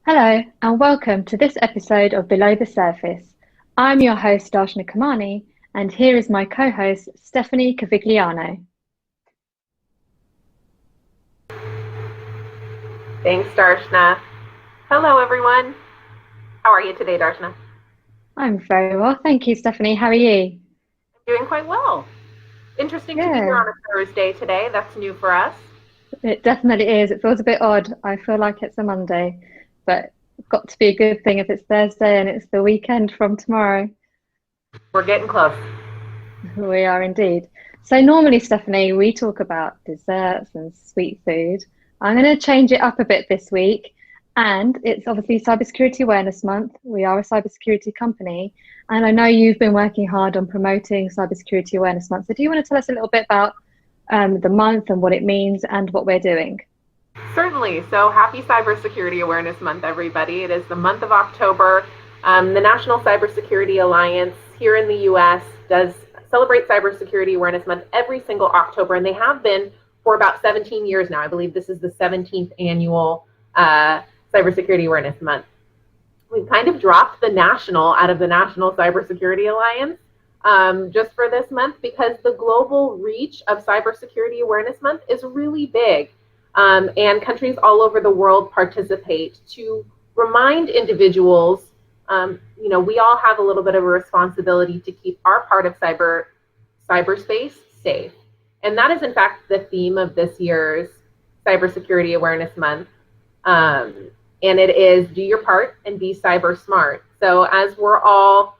Hello, and welcome to this episode of Below the Surface. I'm your host, Darshna Kamani, and here is my co-host, Stephanie Cavigliano. Thanks, Darshna. Hello, everyone. How are you today, Darshna? I'm very well, thank you, Stephanie. How are you? I'm doing quite well. Interesting to be here Good. on a Thursday today. That's new for us. It definitely is. It feels a bit odd. I feel like it's a Monday, but it's got to be a good thing if it's Thursday and it's the weekend from tomorrow. We're getting close. We are indeed. So normally, Stephanie, we talk about desserts and sweet food. I'm going to change it up a bit this week. And it's obviously Cybersecurity Awareness Month. We are a cybersecurity company. And I know you've been working hard on promoting Cybersecurity Awareness Month. So do you want to tell us a little bit about the month and what it means and what we're doing? Certainly. So happy Cybersecurity Awareness Month, everybody. It is the month of October. The National Cybersecurity Alliance here in the U.S. does celebrate Cybersecurity Awareness Month every single October, and they have been for about 17 years now. I believe this is the 17th annual Cybersecurity Awareness Month. We've kind of dropped the national out of the National Cybersecurity Alliance just for this month because the global reach of Cybersecurity Awareness Month is really big. And countries all over the world participate to remind individuals, we all have a little bit of a responsibility to keep our part of cyberspace safe. And that is, in fact, the theme of this year's Cybersecurity Awareness Month. And it is do your part and be cyber smart. So as we're all,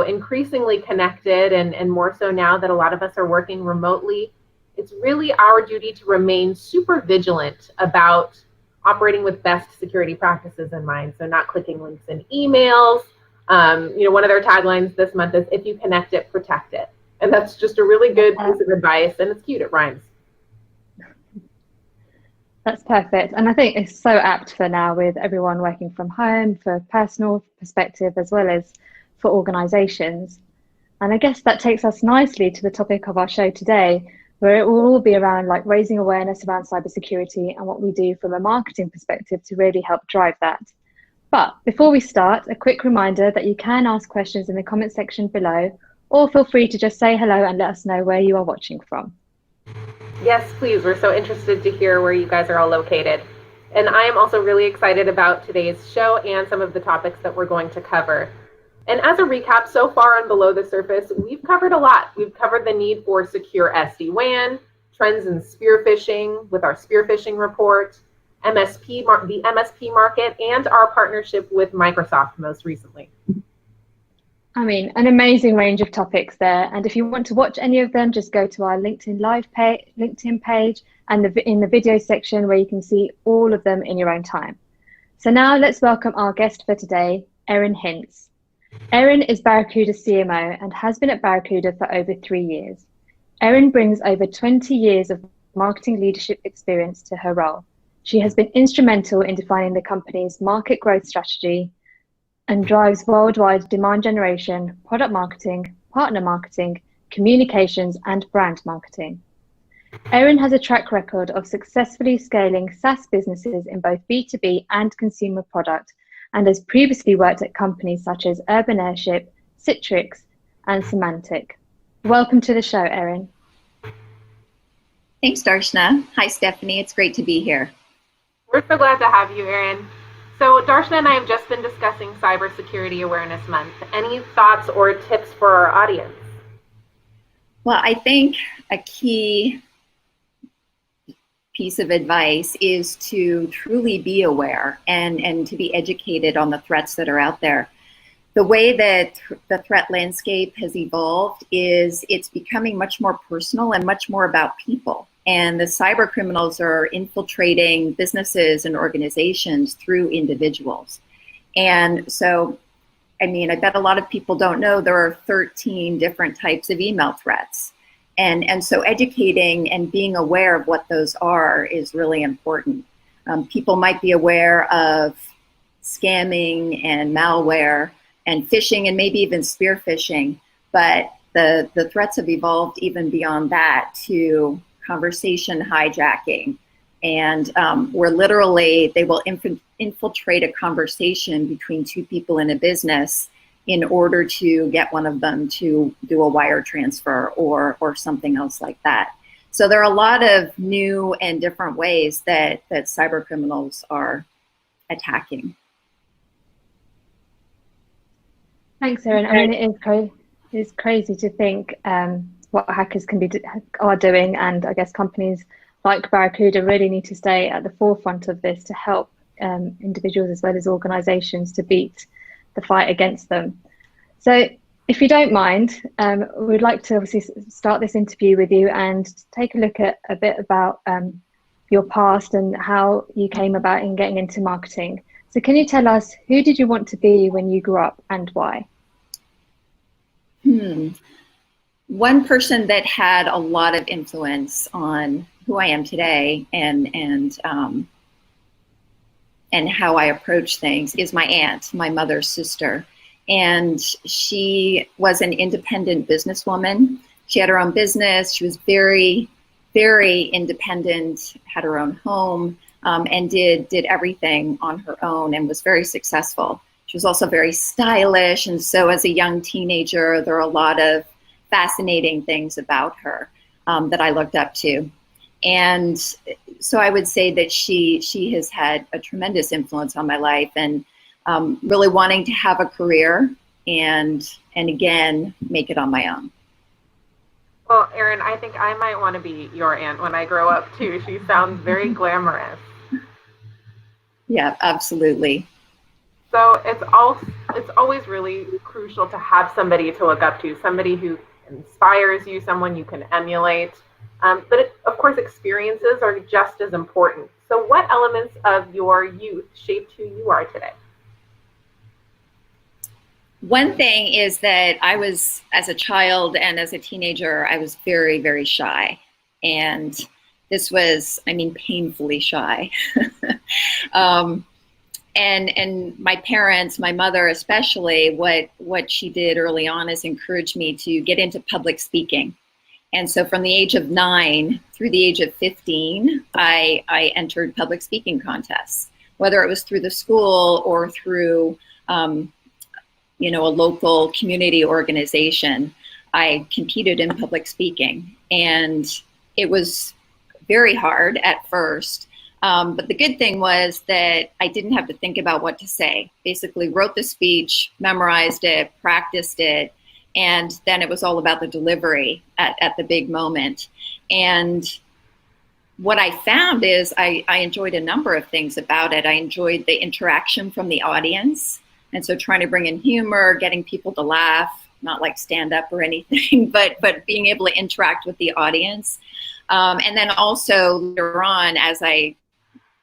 increasingly connected and more so now that a lot of us are working remotely, it's really our duty to remain super vigilant about operating with best security practices in mind. So not clicking links in emails. One of their taglines this month is if you connect it, protect it. And that's just a really good piece of advice, and it's cute, it rhymes. That's perfect. And I think it's so apt for now with everyone working from home for a personal perspective as well as for organizations. And I guess that takes us nicely to the topic of our show today, where it will all be around like raising awareness around cybersecurity and what we do from a marketing perspective to really help drive that. But before we start, a quick reminder that you can ask questions in the comment section below, or feel free to just say hello and let us know where you are watching from. Yes, please. We're so interested to hear where you guys are all located. And I am also really excited about today's show and some of the topics that we're going to cover. And as a recap, so far on Below the Surface, we've covered a lot. We've covered the need for secure SD-WAN, trends in spear phishing with our spear phishing report, the MSP market, and our partnership with Microsoft most recently. I mean, an amazing range of topics there. And if you want to watch any of them, just go to our LinkedIn page and in the video section where you can see all of them in your own time. So now let's welcome our guest for today, Erin Hintz. Erin is Barracuda's CMO and has been at Barracuda for over 3 years. Erin brings over 20 years of marketing leadership experience to her role. She has been instrumental in defining the company's market growth strategy and drives worldwide demand generation, product marketing, partner marketing, communications, and brand marketing. Erin has a track record of successfully scaling SaaS businesses in both B2B and consumer product, and has previously worked at companies such as Urban Airship, Citrix, and Symantec. Welcome to the show, Erin. Thanks, Darshna. Hi, Stephanie. It's great to be here. We're so glad to have you, Erin. So Darshna and I have just been discussing Cybersecurity Awareness Month. Any thoughts or tips for our audience? Well, I think a key piece of advice is to truly be aware and to be educated on the threats that are out there. The way that the threat landscape has evolved is it's becoming much more personal and much more about people. And the cyber criminals are infiltrating businesses and organizations through individuals. And so, I bet a lot of people don't know there are 13 different types of email threats. And so educating and being aware of what those are is really important. People might be aware of scamming and malware and phishing and maybe even spear phishing, but the threats have evolved even beyond that to conversation hijacking, And where literally they will infiltrate a conversation between two people in a business in order to get one of them to do a wire transfer or something else like that. So there are a lot of new and different ways that cyber criminals are attacking. Thanks, Erin. I mean, it's crazy to think what hackers are doing, and I guess companies like Barracuda really need to stay at the forefront of this to help individuals as well as organizations to beat the fight against them. So if you don't mind, we'd like to obviously start this interview with you and take a look at a bit about your past and how you came about in getting into marketing. So can you tell us, who did you want to be when you grew up and why? One person that had a lot of influence on who I am today and how I approach things is my aunt, my mother's sister. And she was an independent businesswoman. She had her own business. She was very, very independent, had her own home, and did everything on her own and was very successful. She was also very stylish. And so as a young teenager, there are a lot of fascinating things about her that I looked up to. And so I would say that she has had a tremendous influence on my life, and really wanting to have a career and again, make it on my own. Well, Erin, I think I might want to be your aunt when I grow up too. She sounds very glamorous. Yeah, absolutely. So it's always really crucial to have somebody to look up to, somebody who inspires you, someone you can emulate. But of course, experiences are just as important. So what elements of your youth shaped who you are today? One thing is that I was, as a child and as a teenager, I was very, very shy. And this was, I mean, painfully shy. And my parents, my mother especially, what she did early on is encourage me to get into public speaking. And so from the age of 9 through the age of 15, I entered public speaking contests, whether it was through the school or through a local community organization. I competed in public speaking, and it was very hard at first. But the good thing was that I didn't have to think about what to say. Basically wrote the speech, memorized it, practiced it, and then it was all about the delivery at the big moment. And what I found is I enjoyed a number of things about it. I enjoyed the interaction from the audience. And so trying to bring in humor, getting people to laugh, not like stand up or anything, but being able to interact with the audience. And then also later on, as I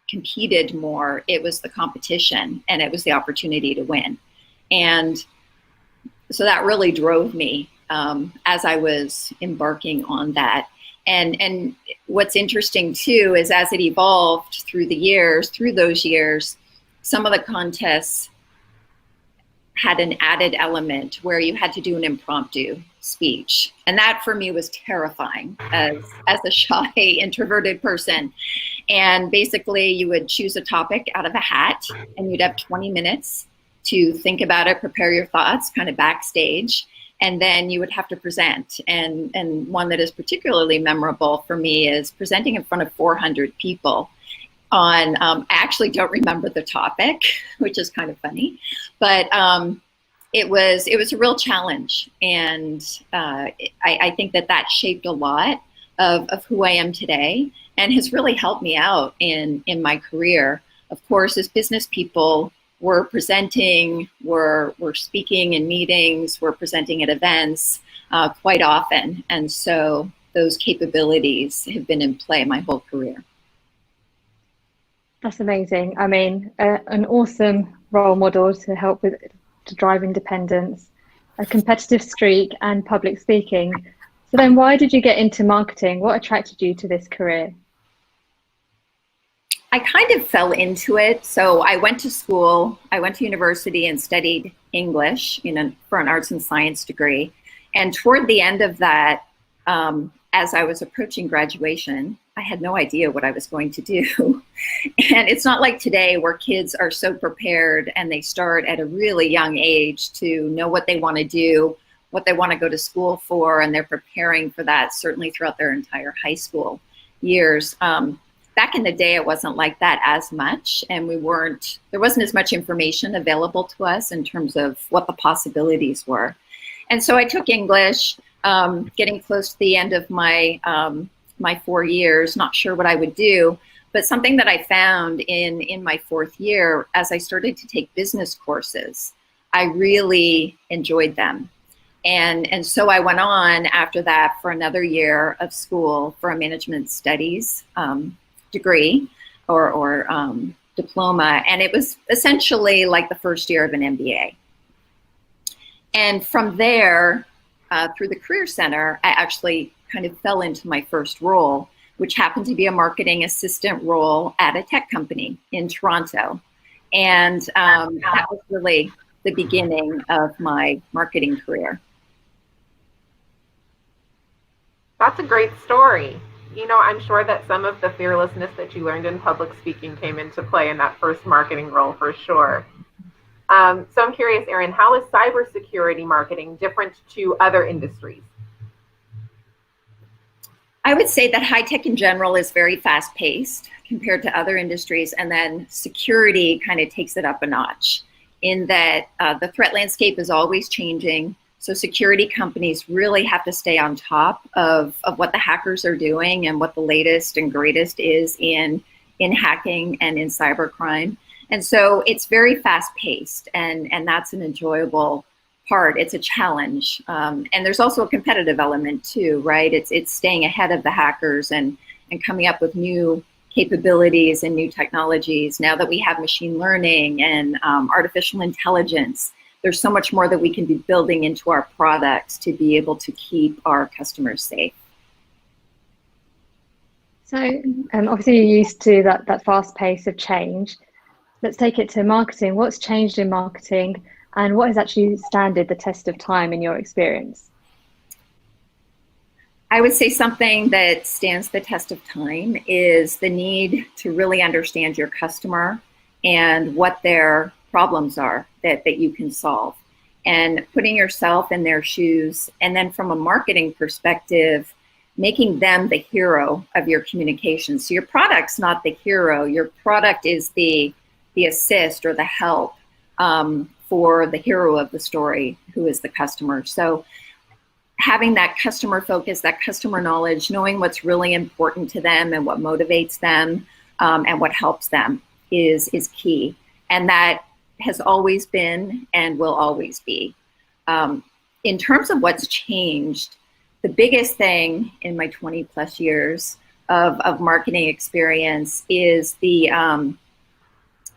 competed more, it was the competition and it was the opportunity to win. And so that really drove me as I was embarking on that. And what's interesting too is as it evolved through those years, some of the contests had an added element where you had to do an impromptu speech. And that for me was terrifying as a shy, introverted person. And basically you would choose a topic out of a hat and you'd have 20 minutes to think about it, prepare your thoughts, kind of backstage, and then you would have to present. And one that is particularly memorable for me is presenting in front of 400 people on, I actually don't remember the topic, which is kind of funny, but it was a real challenge. And I think that shaped a lot of who I am today and has really helped me out in my career. Of course, as business people, we're presenting, we're speaking in meetings, we're presenting at events quite often. And so those capabilities have been in play my whole career. That's amazing. I mean, an awesome role model to drive independence, a competitive streak, and public speaking. So then why did you get into marketing? What attracted you to this career? I kind of fell into it. So I went to school, I went to university and studied English for an arts and science degree. And toward the end of that, as I was approaching graduation, I had no idea what I was going to do. And it's not like today where kids are so prepared and they start at a really young age to know what they want to do, what they want to go to school for, and they're preparing for that certainly throughout their entire high school years. Back in the day, it wasn't like that as much, and there wasn't as much information available to us in terms of what the possibilities were. And so I took English, getting close to the end of my 4 years, not sure what I would do, but something that I found in my fourth year, as I started to take business courses, I really enjoyed them. And so I went on after that for another year of school for a management studies degree or diploma. And it was essentially like the first year of an MBA. And from there, through the Career Center, I actually kind of fell into my first role, which happened to be a marketing assistant role at a tech company in Toronto. And that was really the beginning of my marketing career. That's a great story. You know, I'm sure that some of the fearlessness that you learned in public speaking came into play in that first marketing role for sure. So I'm curious, Erin, how is cybersecurity marketing different to other industries? I would say that high tech in general is very fast paced compared to other industries, and then security kind of takes it up a notch in that the threat landscape is always changing. So security companies really have to stay on top of what the hackers are doing and what the latest and greatest is in hacking and in cybercrime. And so it's very fast paced, and that's an enjoyable part. It's a challenge. And there's also a competitive element too, right? It's staying ahead of the hackers and coming up with new capabilities and new technologies. Now that we have machine learning and artificial intelligence, there's so much more that we can be building into our products to be able to keep our customers safe. So obviously you're used to that fast pace of change. Let's take it to marketing. What's changed in marketing, and what has actually stood the test of time in your experience? I would say something that stands the test of time is the need to really understand your customer and what their problems are that you can solve, and putting yourself in their shoes. And then from a marketing perspective, making them the hero of your communication. So your product's not the hero. Your product is the assist or the help for the hero of the story, who is the customer. So having that customer focus, that customer knowledge, knowing what's really important to them and what motivates them and what helps them is key. And that has always been and will always be. In terms of what's changed, the biggest thing in my 20 plus years of marketing experience is the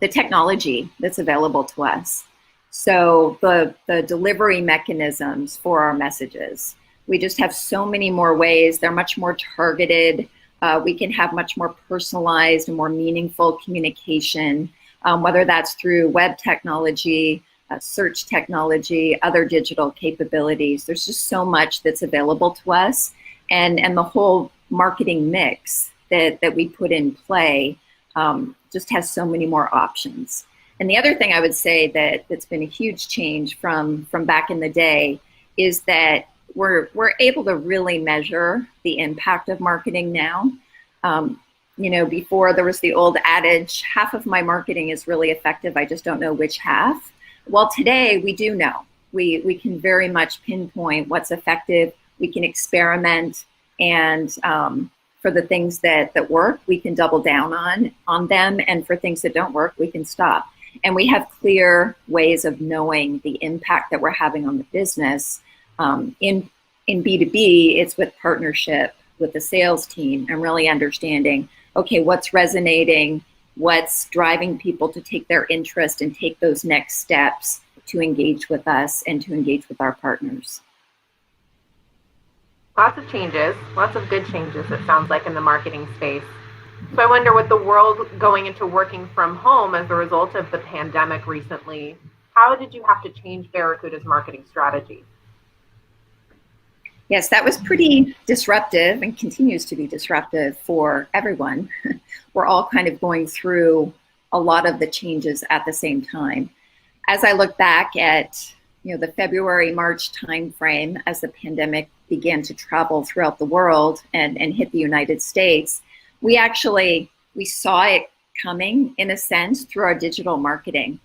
technology that's available to us. So the delivery mechanisms for our messages, we just have so many more ways. They're much more targeted. We can have much more personalized and more meaningful communication, whether that's through web technology, search technology, other digital capabilities. There's just so much that's available to us, and the whole marketing mix that we put in play just has so many more options. And the other thing I would say that's been a huge change from back in the day is that we're able to really measure the impact of marketing now. Before there was the old adage, half of my marketing is really effective, I just don't know which half. Well, today we do know. We can very much pinpoint what's effective. We can experiment, and for the things that work, we can double down on them. And for things that don't work, we can stop. And we have clear ways of knowing the impact that we're having on the business. In B2B, it's with partnership with the sales team and really understanding, okay, what's resonating, what's driving people to take their interest and take those next steps to engage with us and to engage with our partners. Lots of changes, lots of good changes, it sounds like, in the marketing space. So I wonder, with the world going into working from home as a result of the pandemic recently, how did you have to change Barracuda's marketing strategy? Yes, that was pretty disruptive and continues to be disruptive for everyone. We're all kind of going through a lot of the changes at the same time. As I look back at the February, March timeframe, as the pandemic began to travel throughout the world and hit the United States, we saw it coming in a sense through our digital marketing.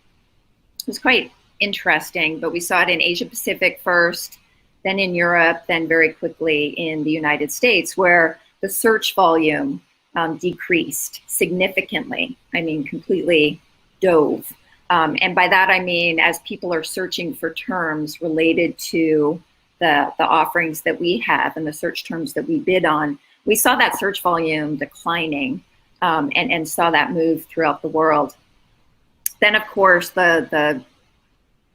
It was quite interesting, but we saw it in Asia Pacific first, then in Europe, then very quickly in the United States, where the search volume decreased significantly. I mean, completely dove. And by that, I mean, as people are searching for terms related to the offerings that we have and the search terms that we bid on, we saw that search volume declining and saw that move throughout the world. Then, of course, the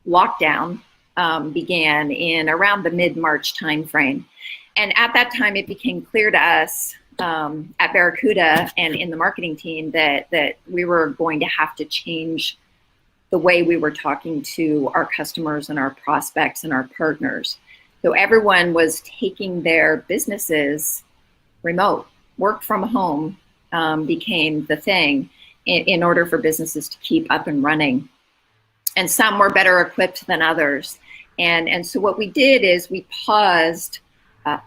lockdown began in around the mid-March timeframe. And at that time, it became clear to us at Barracuda and in the marketing team that we were going to have to change the way we were talking to our customers and our prospects and our partners. So everyone was taking their businesses remote. Work from home became the thing in order for businesses to keep up and running. And some were better equipped than others. And so what we did is we paused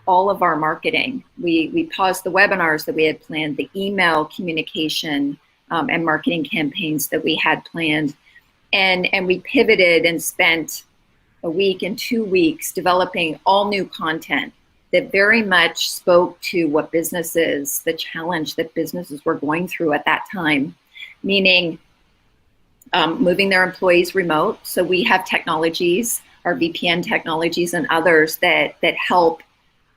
all of our marketing. We paused the webinars that we had planned, the email communication and marketing campaigns that we had planned. And we pivoted and spent a week and 2 weeks developing all new content that very much spoke to what the challenge that businesses were going through at that time, meaning moving their employees remote. So we have technologies, our VPN technologies and others that help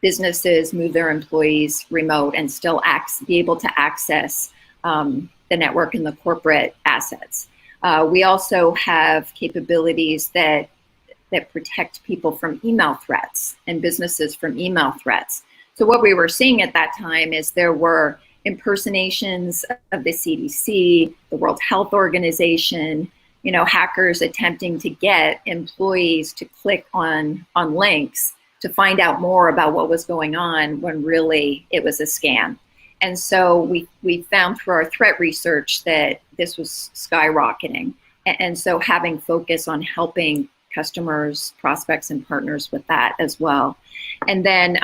businesses move their employees remote and still be able to access the network and the corporate assets. We also have capabilities that protect people from email threats and businesses from email threats. So what we were seeing at that time is there were impersonations of the CDC, the World Health Organization, hackers attempting to get employees to click on links to find out more about what was going on when really it was a scam. And so we found through our threat research that this was skyrocketing. And so having focus on helping customers, prospects, and partners with that as well. And then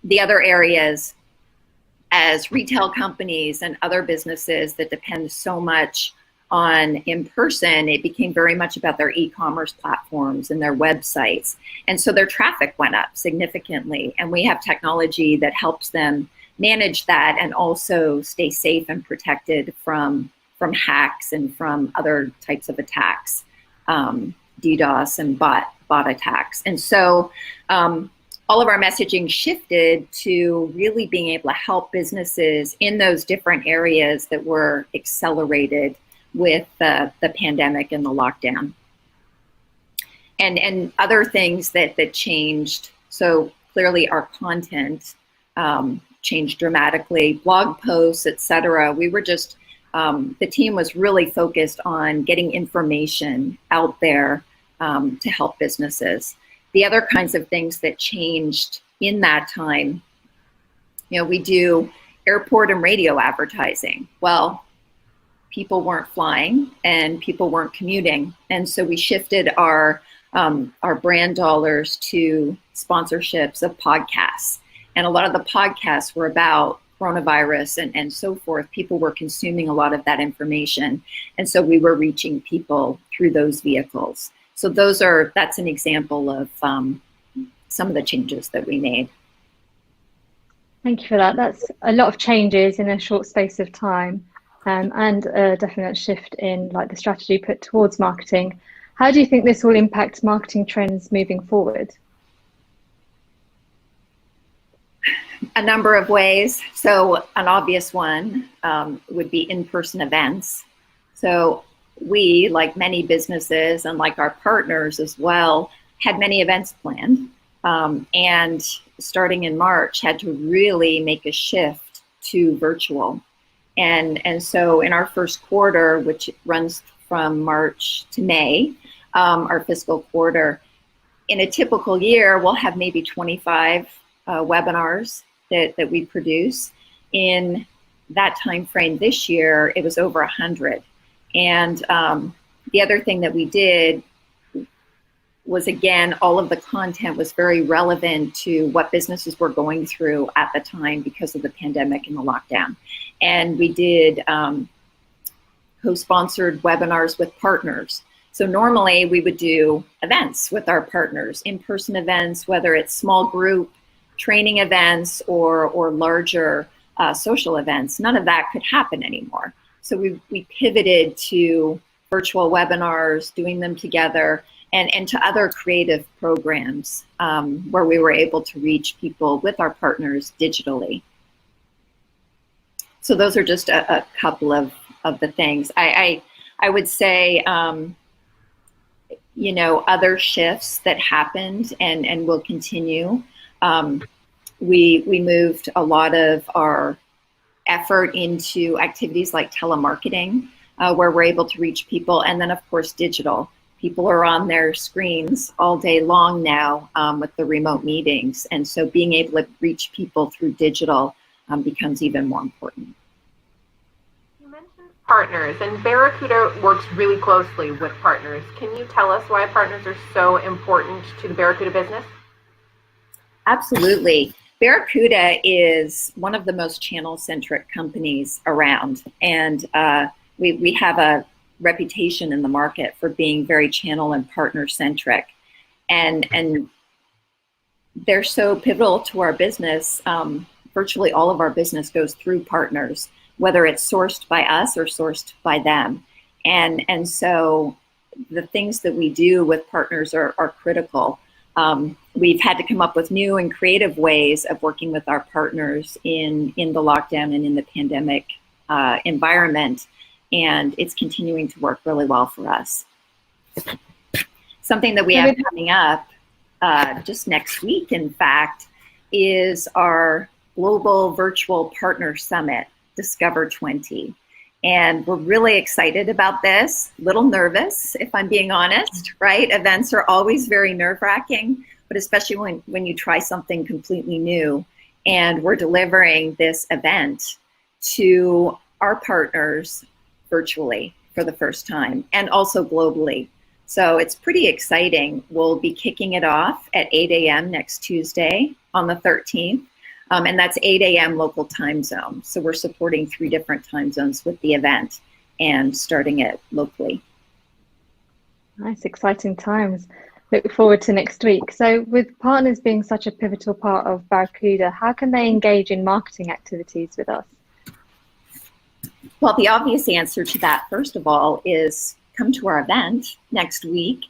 the other areas, as retail companies and other businesses that depend so much on in-person, it became very much about their e-commerce platforms and their websites. And so their traffic went up significantly. And we have technology that helps them manage that and also stay safe and protected from hacks and from other types of attacks, DDoS and bot attacks. And so all of our messaging shifted to really being able to help businesses in those different areas that were accelerated with the pandemic and the lockdown. And other things that changed. So clearly our content changed dramatically, blog posts, etc. We were just, the team was really focused on getting information out there to help businesses. The other kinds of things that changed in that time, we do airport and radio advertising. Well, people weren't flying and people weren't commuting. And so we shifted our brand dollars to sponsorships of podcasts. And a lot of the podcasts were about coronavirus and so forth. People were consuming a lot of that information. And so we were reaching people through those vehicles. So that's an example of some of the changes that we made. Thank you for that. That's a lot of changes in a short space of time, and a definite shift in the strategy put towards marketing. How do you think this will impact marketing trends moving forward? A number of ways. So an obvious one would be in-person events. So we, like many businesses and like our partners as well, had many events planned. And starting in March, had to really make a shift to virtual. And so in our first quarter, which runs from March to May, our fiscal quarter, in a typical year, we'll have maybe 25 webinars that we produce. In that time frame this year, it was over 100. And the other thing that we did was, again, all of the content was very relevant to what businesses were going through at the time because of the pandemic and the lockdown. And we did co-sponsored webinars with partners. So normally we would do events with our partners, in-person events, whether it's small group training events or larger social events. None of that could happen anymore. So we pivoted to virtual webinars, doing them together, and to other creative programs where we were able to reach people with our partners digitally. So those are just a couple of the things. I would say, you know, other shifts that happened and will continue. We moved a lot of our effort into activities like telemarketing, where we're able to reach people, and then of course digital. People are on their screens all day long now with the remote meetings, and so being able to reach people through digital becomes even more important. You mentioned partners, and Barracuda works really closely with partners. Can you tell us why partners are so important to the Barracuda business? Absolutely. Barracuda is one of the most channel-centric companies around, and we have a reputation in the market for being very channel and partner-centric, and they're so pivotal to our business. Virtually all of our business goes through partners, whether it's sourced by us or sourced by them, and so the things that we do with partners are critical. We've had to come up with new and creative ways of working with our partners in the lockdown and in the pandemic environment, and it's continuing to work really well for us. Something that we have coming up just next week, in fact, is our Global Virtual Partner Summit, Discover 20. And we're really excited about this, a little nervous, if I'm being honest, right? Events are always very nerve-wracking, but especially when you try something completely new. And we're delivering this event to our partners virtually for the first time, and also globally. So it's pretty exciting. We'll be kicking it off at 8 a.m. next Tuesday on the 13th. And that's 8 a.m. local time zone. So we're supporting 3 different time zones with the event and starting it locally. Nice, exciting times. Look forward to next week. So with partners being such a pivotal part of Barracuda, how can they engage in marketing activities with us? Well, the obvious answer to that, first of all, is come to our event next week.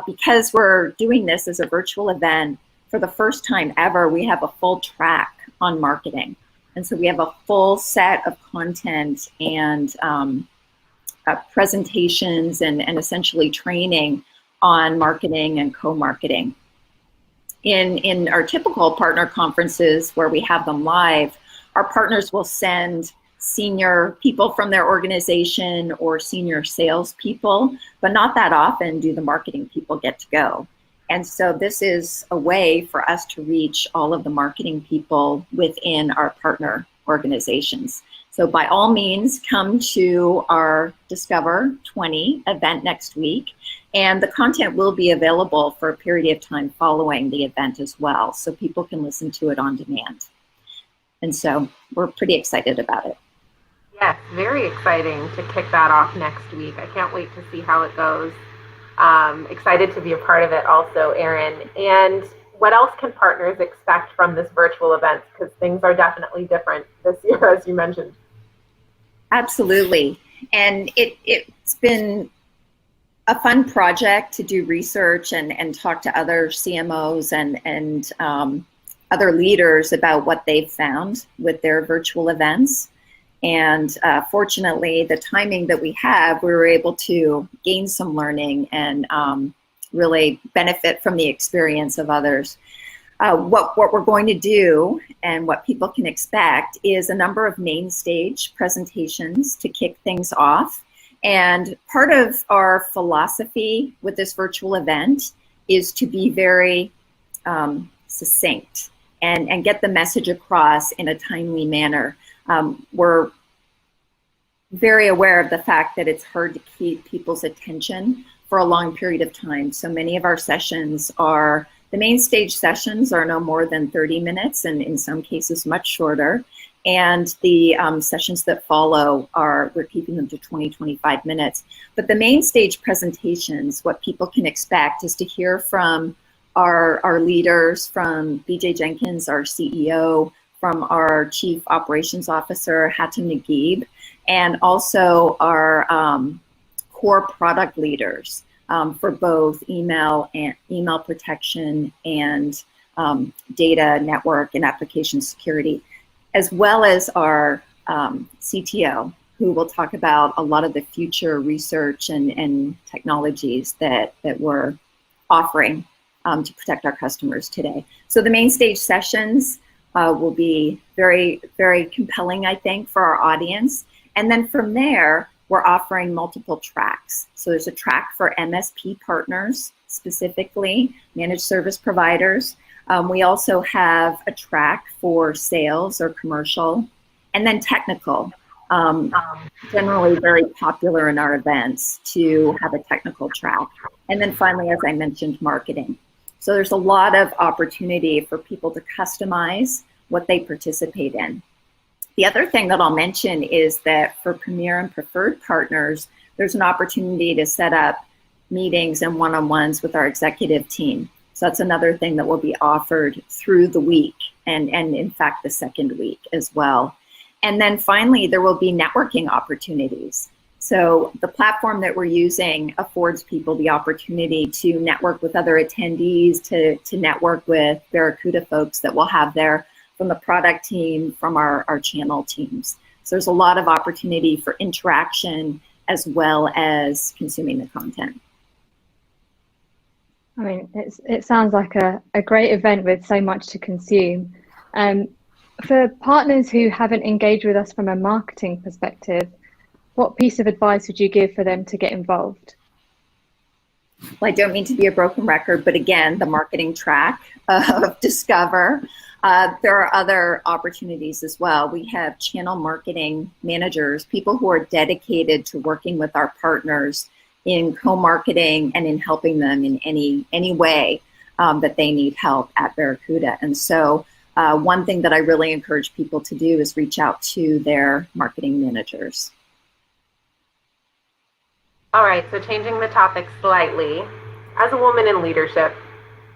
Because we're doing this as a virtual event, for the first time ever, we have a full track on marketing. And so we have a full set of content and presentations and essentially training on marketing and co-marketing. In our typical partner conferences where we have them live, our partners will send senior people from their organization or senior sales people, but not that often do the marketing people get to go. And so this is a way for us to reach all of the marketing people within our partner organizations. So by all means, come to our Discover 20 event next week, and the content will be available for a period of time following the event as well, so people can listen to it on demand. And so we're pretty excited about it. Yes, very exciting to kick that off next week. I can't wait to see how it goes. Excited to be a part of it also, Erin. And what else can partners expect from this virtual event? Because things are definitely different this year, as you mentioned. Absolutely. And it's been a fun project to do research and talk to other CMOs and other leaders about what they've found with their virtual events. And fortunately, the timing that we have, we were able to gain some learning and really benefit from the experience of others. What we're going to do and what people can expect is a number of main stage presentations to kick things off. And part of our philosophy with this virtual event is to be very succinct and get the message across in a timely manner. We're very aware of the fact that it's hard to keep people's attention for a long period of time. So many of our sessions are, the main stage sessions are no more than 30 minutes, and in some cases much shorter. And the sessions that follow we're keeping them to 20, 25 minutes. But the main stage presentations, what people can expect is to hear from our leaders, from BJ Jenkins, our CEO, from our Chief Operations Officer, Hatem Naguib, and also our core product leaders for both email protection and data network and application security, as well as our CTO, who will talk about a lot of the future research and technologies that we're offering to protect our customers today. So the main stage sessions will be very, very compelling, I think, for our audience. And then from there, we're offering multiple tracks. So there's a track for MSP partners, specifically managed service providers. We also have a track for sales or commercial, and then technical. Generally very popular in our events to have a technical track. And then finally, as I mentioned, marketing. So there's a lot of opportunity for people to customize what they participate in. The other thing that I'll mention is that for Premier and Preferred partners, there's an opportunity to set up meetings and one-on-ones with our executive team. So that's another thing that will be offered through the week and in fact the second week as well. And then finally, there will be networking opportunities. So the platform that we're using affords people the opportunity to network with other attendees, to network with Barracuda folks that we'll have there from the product team, from our channel teams. So there's a lot of opportunity for interaction as well as consuming the content. I mean, it sounds like a great event with so much to consume. For partners who haven't engaged with us from a marketing perspective, what piece of advice would you give for them to get involved? Well, I don't mean to be a broken record, but again, the marketing track of Discover. There are other opportunities as well. We have channel marketing managers, people who are dedicated to working with our partners in co-marketing and in helping them in any way that they need help at Barracuda. And so one thing that I really encourage people to do is reach out to their marketing managers. All right, so changing the topic slightly, as a woman in leadership,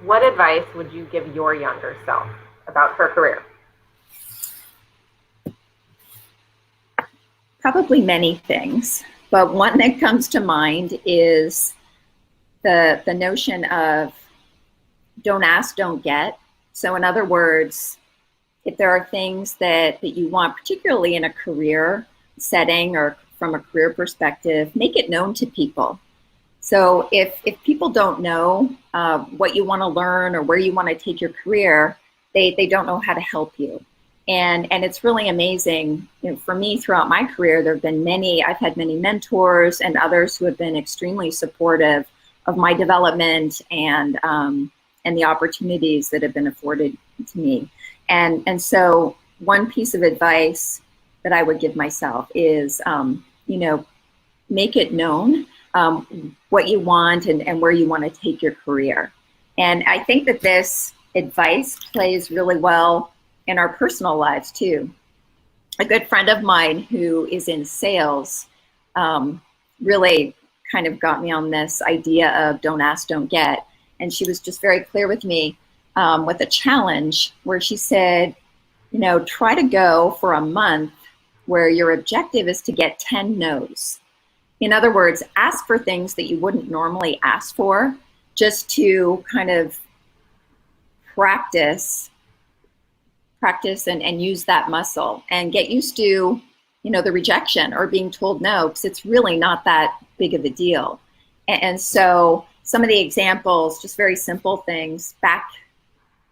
what advice would you give your younger self about her career? Probably many things, but one that comes to mind is the notion of don't ask, don't get. So in other words, if there are things that you want, particularly in a career setting or from a career perspective, make it known to people. So if people don't know what you want to learn or where you want to take your career, they don't know how to help you. And it's really amazing. You know, for me, throughout my career, there have been I've had many mentors and others who have been extremely supportive of my development and the opportunities that have been afforded to me. And so one piece of advice that I would give myself is, make it known what you want and where you want to take your career. And I think that this advice plays really well in our personal lives too. A good friend of mine who is in sales really kind of got me on this idea of don't ask, don't get. And she was just very clear with me with a challenge where she said, try to go for a month where your objective is to get 10 no's. In other words, ask for things that you wouldn't normally ask for, just to kind of practice and use that muscle and get used to, the rejection or being told no, because it's really not that big of a deal. And so some of the examples, just very simple things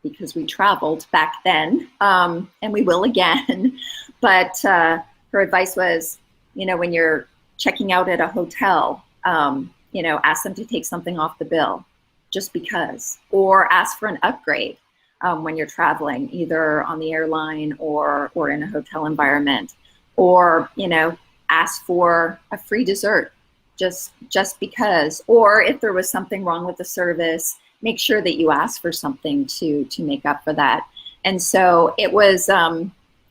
because we traveled back then, and we will again, but her advice was, when you're checking out at a hotel, ask them to take something off the bill just because, or ask for an upgrade. when you're traveling, either on the airline or in a hotel environment, or ask for a free dessert just because, or if there was something wrong with the service, make sure that you ask for something to make up for that. And so it was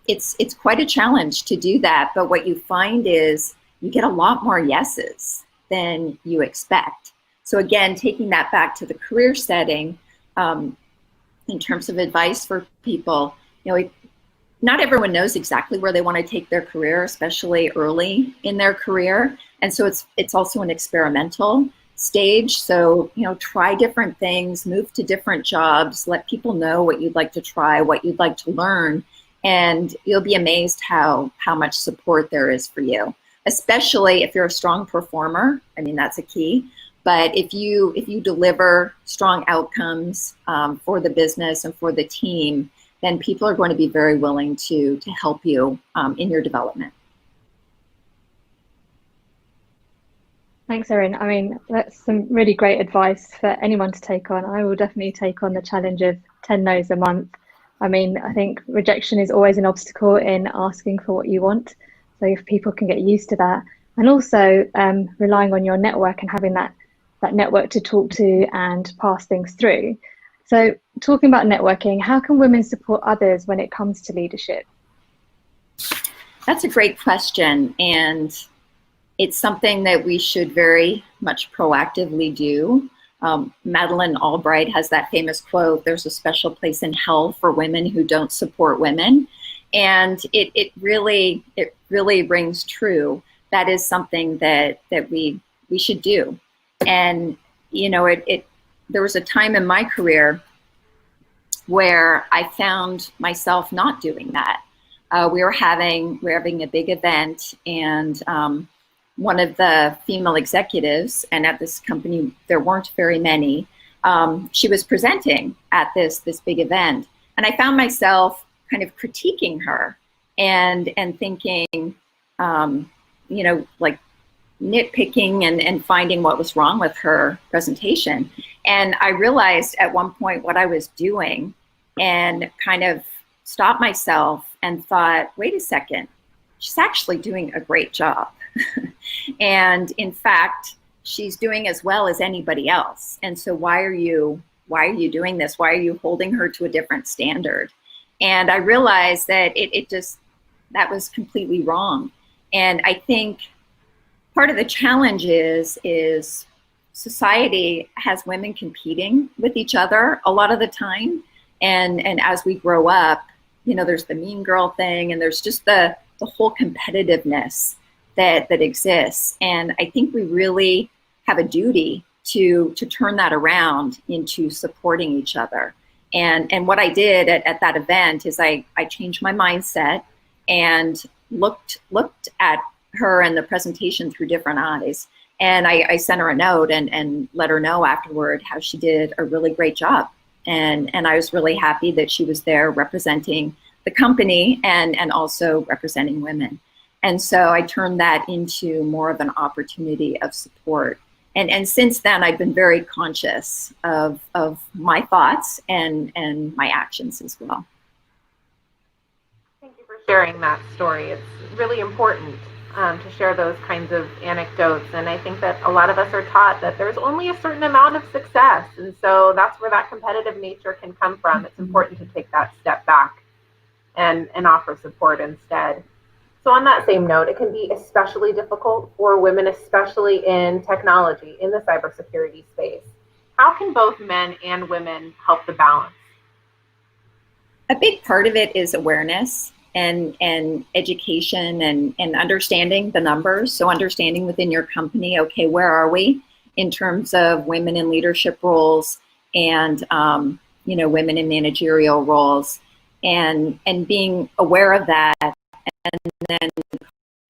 it's quite a challenge to do that, but what you find is you get a lot more yeses than you expect. So again, taking that back to the career setting, in terms of advice for people, not everyone knows exactly where they want to take their career, especially early in their career. And so it's also an experimental stage. So, try different things, move to different jobs, let people know what you'd like to try, what you'd like to learn, and you'll be amazed how much support there is for you, especially if you're a strong performer. I mean, that's a key. But if you deliver strong outcomes for the business and for the team, then people are going to be very willing to help you in your development. Thanks, Erin. I mean, that's some really great advice for anyone to take on. I will definitely take on the challenge of 10 no's a month. I mean, I think rejection is always an obstacle in asking for what you want. So if people can get used to that, and also relying on your network and having that network to talk to and pass things through. So talking about networking, how can women support others when it comes to leadership? That's a great question. And it's something that we should very much proactively do. Madeleine Albright has that famous quote, "There's a special place in hell for women who don't support women." And it really rings true. That is something that we should do. And, there was a time in my career where I found myself not doing that. We were having a big event, and one of the female executives, and at this company there weren't very many, she was presenting at this big event, and I found myself kind of critiquing her and thinking, like nitpicking and finding what was wrong with her presentation. And I realized at one point what I was doing, and kind of stopped myself and thought, wait a second, she's actually doing a great job. And in fact, she's doing as well as anybody else. And so why are you doing this? Why are you holding her to a different standard? And I realized that that was completely wrong. And I think part of the challenge is society has women competing with each other a lot of the time. And as we grow up, there's the mean girl thing, and there's just the whole competitiveness that exists. And I think we really have a duty to turn that around into supporting each other. And what I did at that event is I changed my mindset and looked at her and the presentation through different eyes. And I sent her a note and let her know afterward how she did a really great job. And I was really happy that she was there representing the company and also representing women. And so I turned that into more of an opportunity of support. And since then, I've been very conscious of my thoughts and my actions as well. Thank you for sharing that story. It's really important to share those kinds of anecdotes. And I think that a lot of us are taught that there's only a certain amount of success. And so that's where that competitive nature can come from. It's important to take that step back and offer support instead. So on that same note, it can be especially difficult for women, especially in technology, in the cybersecurity space. How can both men and women help the balance? A big part of it is awareness and education and understanding the numbers. So understanding within your company, okay, where are we in terms of women in leadership roles and women in managerial roles, and being aware of that, and then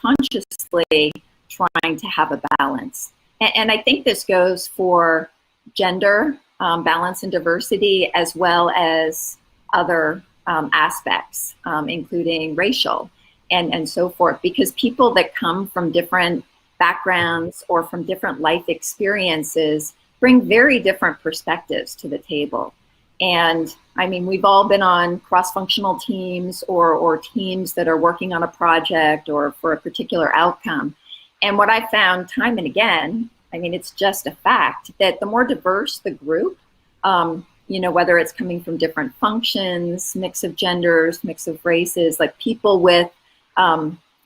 consciously trying to have a balance. And I think this goes for gender balance and diversity, as well as other aspects, including racial and so forth, because people that come from different backgrounds or from different life experiences bring very different perspectives to the table. And I mean, we've all been on cross-functional teams or teams that are working on a project or for a particular outcome. And what I found time and again, I mean, it's just a fact that the more diverse the group, you know, whether it's coming from different functions, mix of genders, mix of races, like people with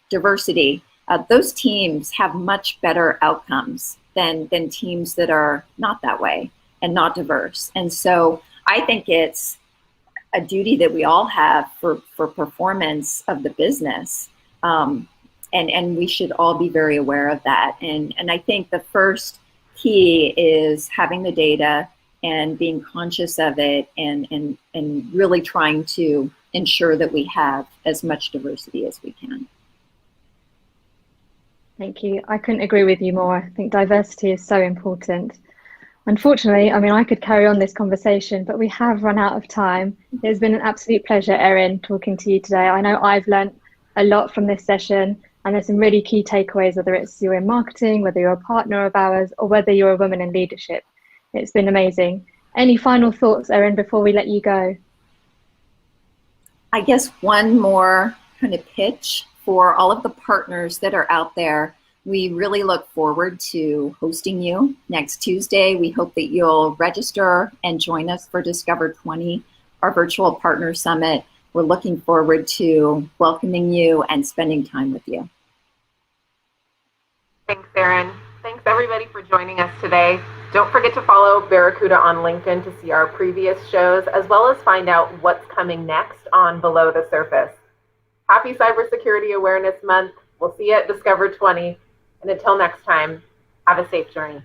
diversity, those teams have much better outcomes than teams that are not that way and not diverse. And so I think it's a duty that we all have for performance of the business. And we should all be very aware of that. And I think the first key is having the data and being conscious of it and really trying to ensure that we have as much diversity as we can. Thank you. I couldn't agree with you more. I think diversity is so important. Unfortunately, I mean, I could carry on this conversation, but we have run out of time. It's been an absolute pleasure, Erin, talking to you today. I know I've learned a lot from this session, and there's some really key takeaways, whether it's you're in marketing, whether you're a partner of ours, or whether you're a woman in leadership. It's been amazing. Any final thoughts, Erin, before we let you go? I guess one more kind of pitch for all of the partners that are out there. We really look forward to hosting you next Tuesday. We hope that you'll register and join us for Discover 20, our virtual partner summit. We're looking forward to welcoming you and spending time with you. Thanks, Erin. Thanks, everybody, for joining us today. Don't forget to follow Barracuda on LinkedIn to see our previous shows, as well as find out what's coming next on Below the Surface. Happy Cybersecurity Awareness Month. We'll see you at Discover 20. And until next time, have a safe journey.